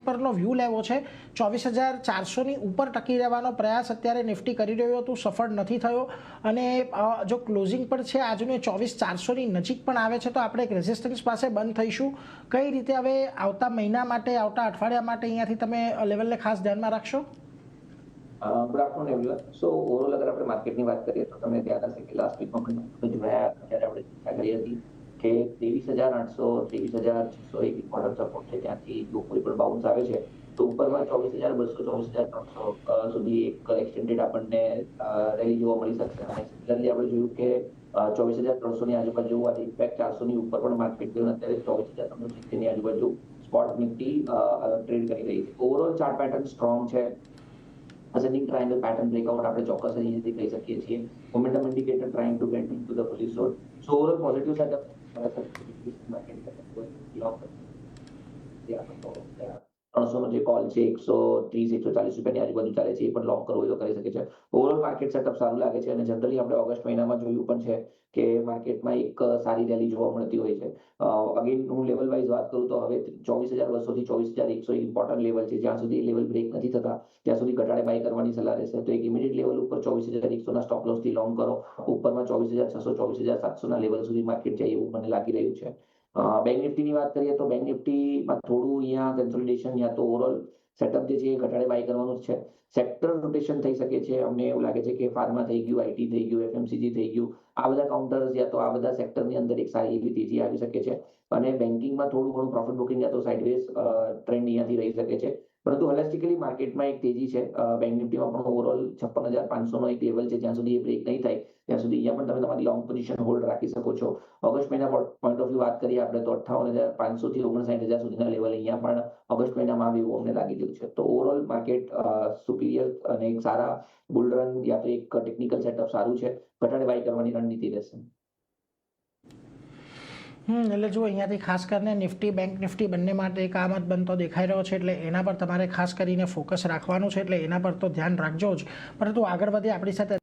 પરનો વ્યૂ લેવો છે. 24,400ની ઉપર ટકી રહેવાનો પ્રયાસ અત્યારે નિફ્ટી કરી રહ્યો હતું, સફળ નથી થયો અને જો ક્લોઝિંગ પર છે આજનું 24,400ની નજીક પણ આવે છે તો આપણે એક રેઝિસ્ટન્સ પાસે બંધ થઈશું. કઈ રીતે હવે આવતા મહિના માટે, આવતા અઠવાડિયા માટે અહીંયાથી તમે લેવલને ખાસ ધ્યાનમાં રાખશો? Good afternoon everyone. So overall અગર આપણે માર્કેટની વાત કરીએ તો તમને ધ્યાન હશે કે લાસ્ટ વીકમાં પણ જોયા ત્યારે આપણે ચર્ચા કરી હતી કે 23,800 23,600 એક ઇમ્પોર્ટન્ટ સપોર્ટ છે, ત્યાંથી જો કોઈ પણ બાઉન્સ આવે છે તો ઉપરમાં 24,200 24,300 સુધી એક એક્સટેન્ડેડ આપણને રેલી જોવા મળી શકશે. અને સિમિલરલી આપણે જોયું કે 24,300ની આજુબાજુ અને ઇમ્પેક્ટ 400ની ઉપર પણ માર્કેટ ગયું, અત્યારે 24,370ની આજુબાજુ સ્પોટ નિફ્ટી ટ્રેડ કરી રહી છે. ઓવરઓલ ચાર્ટ પેટર્ન સ્ટ્રોંગ છે. ascending triangle pattern breakout આપણે ચોક્કસ અહીંયાથી કહી શકીએ છીએ. Momentum indicator trying to get into the bullish zone. So overall positive setup market 300નો જે કોલ છે 130-140 રૂપિયાની આજુબાજુ ચાલે છે, એ પણ લોંગ કરવો હોય તો કરી શકે છે. ઓવરઓલ માર્કેટ સેટઅપ સારું લાગે છે અને જનરલી આપણે ઓગસ્ટ મહિનામાં જોયું પણ છે કે માર્કેટમાં એક સારી રેલી જોવા મળતી હોય છે. અગેન હું લેવલ વાઇઝ વાત કરું તો હવે 24,200 થી 24,100 એક ઇમ્પોર્ટન્ટ લેવલ છે. જ્યાં સુધી લેવલ બ્રેક નથી થતા ત્યાં સુધી ઘટાડે બાય કરવાની સલાહ રહેશે. તો એક ઇમિડિયેટ લેવલ ઉપર 24,100ના સ્ટોપ લોસ થી લોંગ કરો, ઉપરમાં 24,600 24,700ના લેવલ સુધી માર્કેટ જાય એવું મને લાગી રહ્યું છે. બેંક નિફ્ટીની વાત કરીએ તો બેંક નિફ્ટીમાં થોડું અહીંયા કન્સોલિડેશન યા તો ઓવરઓલ સેટઅપ જે છે એ ઘટાડે બાય કરવાનું જ છે. સેક્ટર રોટેશન થઈ શકે છે. અમને એવું લાગે છે કે ફાર્મા થઈ ગયું, આઈટી થઈ ગયું, એફએમસીજી થઈ ગયું, આ બધા કાઉન્ટર્સ યા તો આ બધા સેક્ટરની અંદર એક સારી એવી તેજી આવી શકે છે. અને બેન્કિંગમાં થોડું ઘણું પ્રોફિટ બુકિંગ યા તો સાઇડવેઝ ટ્રેન્ડ અહીંયાથી રહી શકે છે. પરંતુ હોલિસ્ટિકલી માર્કેટમાં એક તેજી છે. બેંક નિફ્ટીમાં પણ ઓવરઓલ 56,500નો એક લેવલ છે. જ્યાં સુધી એ બ્રેક નહીં થાય ત્યાં સુધી અહીંયા પણ તમે તમારી લોંગ પોઝિશન હોલ્ડ રાખી શકો છો. ઓગસ્ટ મહિના પોઈન્ટ ઓફ વ્યૂ વાત કરીએ આપણે તો 58,500 થી 59,000 સુધીના લેવલ અહીંયા પણ ઓગસ્ટ મહિનામાં આવે એવું અમને લાગી રહ્યું છે. તો ઓવરઓલ માર્કેટ સુપીરિયર અને એક સારા બુલ રન યા તો એક ટેકનિકલ સેટઅપ સારું છે. ઘટાડે બાય કરવાની રણનીતિ રહેશે. એટલે જો અહીંયાથી ખાસ કરીને નિફ્ટી, બેંક નિફ્ટી બંને માટે એક આમદ બનતો દેખાઈ રહ્યો છે, એટલે એના પર તમારે ખાસ કરીને ફોકસ રાખવાનું છે, એટલે એના પર તો ધ્યાન રાખજો જ. પરંતુ આગળ વધીએ, આપણી સાથે